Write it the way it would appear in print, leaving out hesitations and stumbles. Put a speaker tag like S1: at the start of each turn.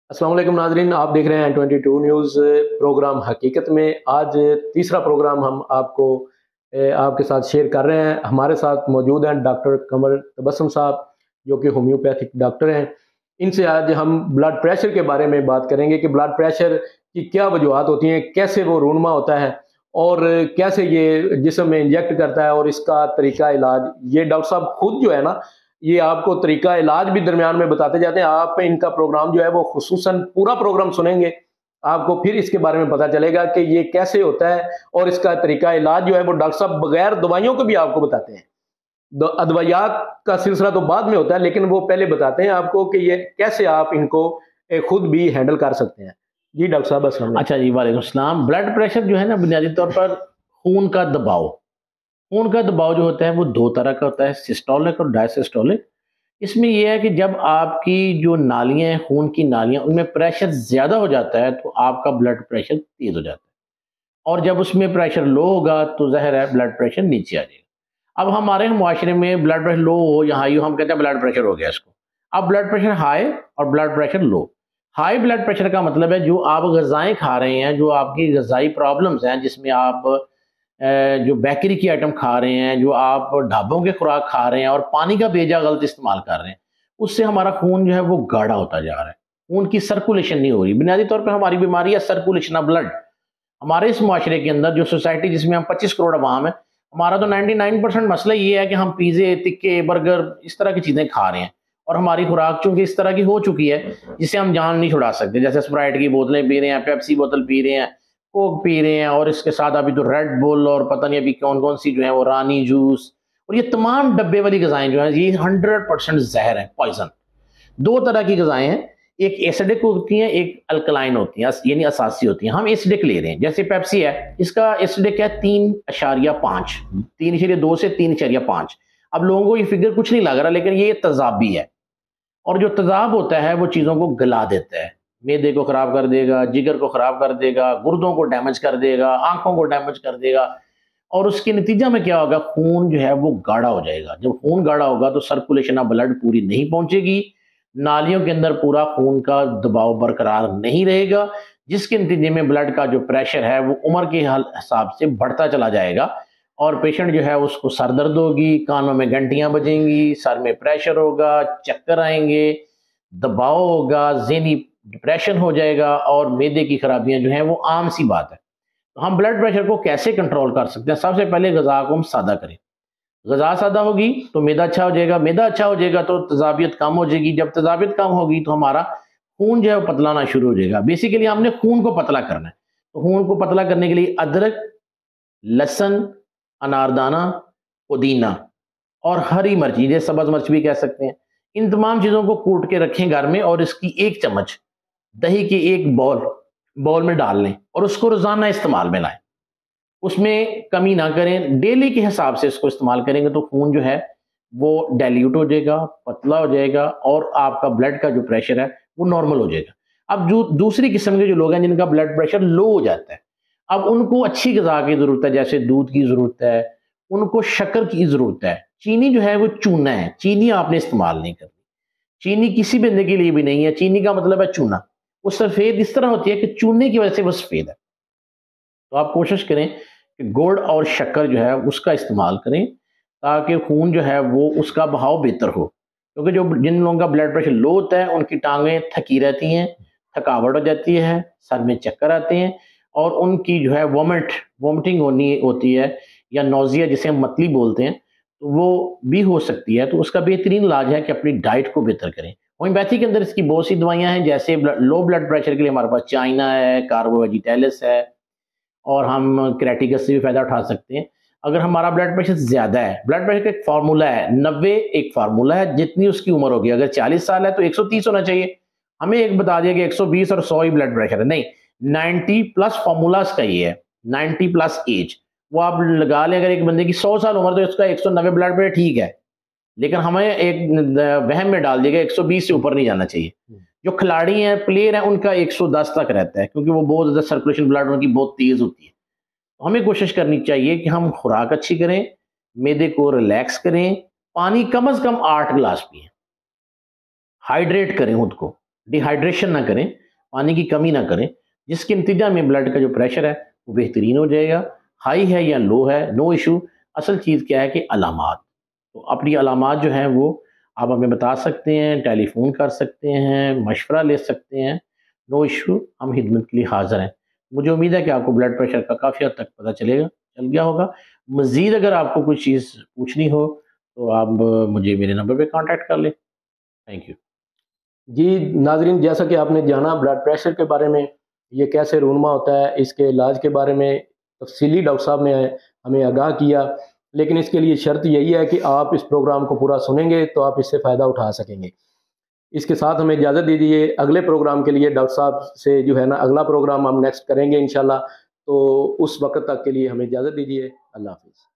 S1: अस्सलाम वालेकुम नाजरीन, आप देख रहे हैं 22 न्यूज़ प्रोग्राम हकीकत में। आज तीसरा प्रोग्राम हम आपके साथ शेयर कर रहे हैं। हमारे साथ मौजूद हैं डॉक्टर कमर तबस्सुम साहब, जो कि होम्योपैथिक डॉक्टर हैं। इनसे आज हम ब्लड प्रेशर के बारे में बात करेंगे कि ब्लड प्रेशर की क्या वजूहत होती हैं, कैसे वो रूनमा होता है और कैसे ये जिस्म में इंजेक्ट करता है और इसका तरीका इलाज। ये डॉक्टर साहब खुद जो है ना, ये आपको तरीका इलाज भी दरमियान में बताते जाते हैं। आप इनका प्रोग्राम जो है वो खुसूसन पूरा प्रोग्राम सुनेंगे, आपको फिर इसके बारे में पता चलेगा कि ये कैसे होता है और इसका तरीका इलाज जो है वो डॉक्टर साहब बगैर दवाइयों को भी आपको बताते हैं। अद्वैयात का सिलसिला तो बाद में होता है, लेकिन वो पहले बताते हैं आपको कि ये कैसे आप इनको खुद भी हैंडल कर सकते हैं। जी डॉक्टर साहब, अस्सलाम वालेकुम।
S2: अच्छा जी, वालेकुम सलाम। ब्लड प्रेशर जो है ना, बुनियादी तौर पर खून का दबाव जो होता है वो दो तरह का होता है, सिस्टोलिक और डायसिस्टोलिक। इसमें यह है कि जब आपकी जो नालियां हैं, खून की नालियां, उनमें प्रेशर ज़्यादा हो जाता है तो आपका ब्लड प्रेशर तेज़ हो जाता है, और जब उसमें प्रेशर लो होगा तो ज़ाहिर है ब्लड प्रेशर नीचे आ जाएगा। अब हमारे मुआशरे में ब्लड प्रेशर लो हो या हाई हो, हम कहते हैं ब्लड प्रेशर हो गया इसको। अब ब्लड प्रेशर हाई और blood pressure low. High blood pressure का मतलब है जो आप गज़ाएँ खा रहे हैं, जो आपकी गज़ाई प्रॉब्लम्स हैं, जिसमें आप जो बेकरी की आइटम खा रहे हैं, जो आप ढाबों के खुराक खा रहे हैं और पानी का बेजा गलत इस्तेमाल कर रहे हैं, उससे हमारा खून जो है वो गाढ़ा होता जा रहा है। खून की सर्कुलेशन नहीं हो रही। बुनियादी तौर पर हमारी बीमारी है सर्कुलेशन ऑफ ब्लड। हमारे इस मुआशरे के अंदर जो सोसाइटी जिसमें हम 25 करोड़ अवाम है, हमारा तो 99% मसला ये है कि हम पिज़्ज़े, तिक्के, बर्गर इस तरह की चीज़ें खा रहे हैं, और हमारी खुराक चूंकि इस तरह की हो चुकी है जिसे हम जान नहीं छुड़ा सकते। जैसे स्प्राइट की बोतलें पी रहे हैं, पेप्सी बोतल पी रहे हैं, कोक पी रहे हैं, और इसके साथ अभी तो रेड बुल और पता नहीं अभी कौन कौन सी जो है वो रानी जूस, और ये तमाम डब्बे वाली गज़ाएं जो हैं ये 100% जहर है, पॉइजन। दो तरह की गज़ाएं हैं, एक एसिडिक होती हैं, एक अल्कलाइन होती हैं, यानी असासी होती हैं। हम एसिडिक ले रहे हैं, जैसे पेप्सी है, इसका एसिडिक है 3.5, 3.2 से 3.5। अब लोगों को ये फिगर कुछ नहीं लग रहा, लेकिन ये तेजाबी है, और जो तेजाब होता है वो चीज़ों को गला देता है, मैदे को ख़राब कर देगा, जिगर को ख़राब कर देगा, गुर्दों को डैमेज कर देगा, आंखों को डैमेज कर देगा, और उसके नतीजा में क्या होगा, खून जो है वो गाढ़ा हो जाएगा। जब खून गाढ़ा होगा तो सर्कुलेशन ऑफ ब्लड पूरी नहीं पहुंचेगी, नालियों के अंदर पूरा खून का दबाव बरकरार नहीं रहेगा, जिसके नतीजे में ब्लड का जो प्रेशर है वो उम्र के हिसाब से बढ़ता चला जाएगा, और पेशेंट जो है उसको सर दर्द होगी, कानों में घंटियां बजेंगी, सर में प्रेशर होगा, चक्कर आएंगे, दबाव होगा, ज़हनी डिप्रेशन हो जाएगा, और मैदे की खराबियां जो हैं वो आम सी बात है। तो हम ब्लड प्रेशर को कैसे कंट्रोल कर सकते हैं? सबसे पहले गज़ा को हम सादा करें। गज़ा सादा होगी तो मैदा अच्छा हो जाएगा, मैदा अच्छा हो जाएगा तो तेजाबियत कम हो जाएगी, जब तेजाबियत कम होगी तो हमारा खून जो है वो पतला होना शुरू हो जाएगा। बेसिकली हमने खून को पतला करना है, तो खून को पतला करने के लिए अदरक, लहसुन, अनारदाना, पुदीना और हरी मिर्च, जैसे सब्ज मिर्च भी कह सकते हैं, इन तमाम चीज़ों को कूट के रखें घर में, और इसकी 1 चम्मच दही की एक बाउल में डाल लें, और उसको रोज़ाना इस्तेमाल में लाएं। उसमें कमी ना करें, डेली के हिसाब से इसको इस्तेमाल करेंगे तो खून जो है वो डाइल्यूट हो जाएगा, पतला हो जाएगा, और आपका ब्लड का जो प्रेशर है वो नॉर्मल हो जाएगा। अब जो दूसरी किस्म के जो लोग हैं जिनका ब्लड प्रेशर लो हो जाता है, अब उनको अच्छी गज़ा की ज़रूरत है, जैसे दूध की ज़रूरत है, उनको शक्कर की ज़रूरत है। चीनी जो है वो चूना है, चीनी आपने इस्तेमाल नहीं करनी। चीनी किसी बंदे के लिए भी नहीं है। चीनी का मतलब है चूना। वो सफ़ेद इस तरह होती है कि चूने की वजह से वो सफ़ेद है। तो आप कोशिश करें कि गुड़ और शक्कर जो है उसका इस्तेमाल करें, ताकि खून जो है वो उसका बहाव बेहतर हो। क्योंकि जो जिन लोगों का ब्लड प्रेशर लो होता है उनकी टांगें थकी रहती हैं, थकावट हो जाती है, सर में चक्कर आते हैं, और उनकी जो है वोमिटिंग होनी होती है, या नौजिया जिसे हम मतली बोलते हैं, तो वो भी हो सकती है। तो उसका बेहतरीन इलाज है कि अपनी डाइट को बेहतर करें। होम्योपैथी के अंदर इसकी बहुत सी दवाइयाँ हैं, जैसे लो ब्लड प्रेशर के लिए हमारे पास चाइना है, कार्बोवेजिटेलिस है, और हम क्रेटिकस से भी फ़ायदा उठा सकते हैं। अगर हमारा ब्लड प्रेशर ज़्यादा है, ब्लड प्रेशर का एक फार्मूला है, 90 एक फार्मूला है, जितनी उसकी उम्र होगी। अगर 40 साल है तो 130 होना चाहिए। हमें एक बता दिया कि 120 और 100 ही ब्लड प्रेशर है, नहीं, 90 प्लस फार्मूला इसका ये है, 90 प्लस एज। वो आप लगा लें, अगर एक बंदे की 100 साल उम्र तो इसका 190 ब्लड प्रेशर ठीक है, लेकिन हमें एक वहम में डाल दिया गया 120 से ऊपर नहीं जाना चाहिए। जो खिलाड़ी हैं, प्लेयर हैं, उनका 110 तक रहता है, क्योंकि वो बहुत ज़्यादा सर्कुलेशन ब्लड उनकी बहुत तेज़ होती है। तो हमें कोशिश करनी चाहिए कि हम खुराक अच्छी करें, मैदे को रिलैक्स करें, पानी कम से कम 8 गिलास पिएं, हाइड्रेट करें खुद को। ڈیہائیڈریشن نہ کریں، پانی کی کمی نہ کریں، جس کے نتیجہ میں بلڈ کا جو پریشر ہے وہ بہترین ہو جائے گا. ہائی ہے یا لو ہے نو ایشو. اصل چیز کیا ہے کہ علامات، تو اپنی علامات جو ہیں وہ آپ ہمیں بتا سکتے ہیں، ٹیلی فون کر سکتے ہیں، مشورہ لے سکتے ہیں. نو ایشو، ہم خدمت کے لیے حاضر ہیں. مجھے امید ہے کہ آپ کو بلڈ پریشر کا کافی حد تک پتہ چل گیا ہوگا. مزید اگر آپ کو کوئی چیز پوچھنی ہو تو آپ مجھے میرے نمبر پہ کانٹیکٹ کر لیں. Thank you.
S1: جی ناظرین، جیسا کہ آپ نے جانا بلڈ پریشر کے بارے میں، یہ کیسے رونما ہوتا ہے، اس کے علاج کے بارے میں تفصیلی ڈاکٹر صاحب نے ہمیں آگاہ کیا. لیکن اس کے لیے شرط یہی ہے کہ آپ اس پروگرام کو پورا سنیں گے تو آپ اس سے فائدہ اٹھا سکیں گے. اس کے ساتھ ہمیں اجازت دیجیے. اگلے پروگرام کے لیے ڈاکٹر صاحب سے جو ہے نا اگلا پروگرام ہم نیکسٹ کریں گے انشاءاللہ. تو اس وقت تک کے لیے ہمیں اجازت دیجیے. اللہ حافظ.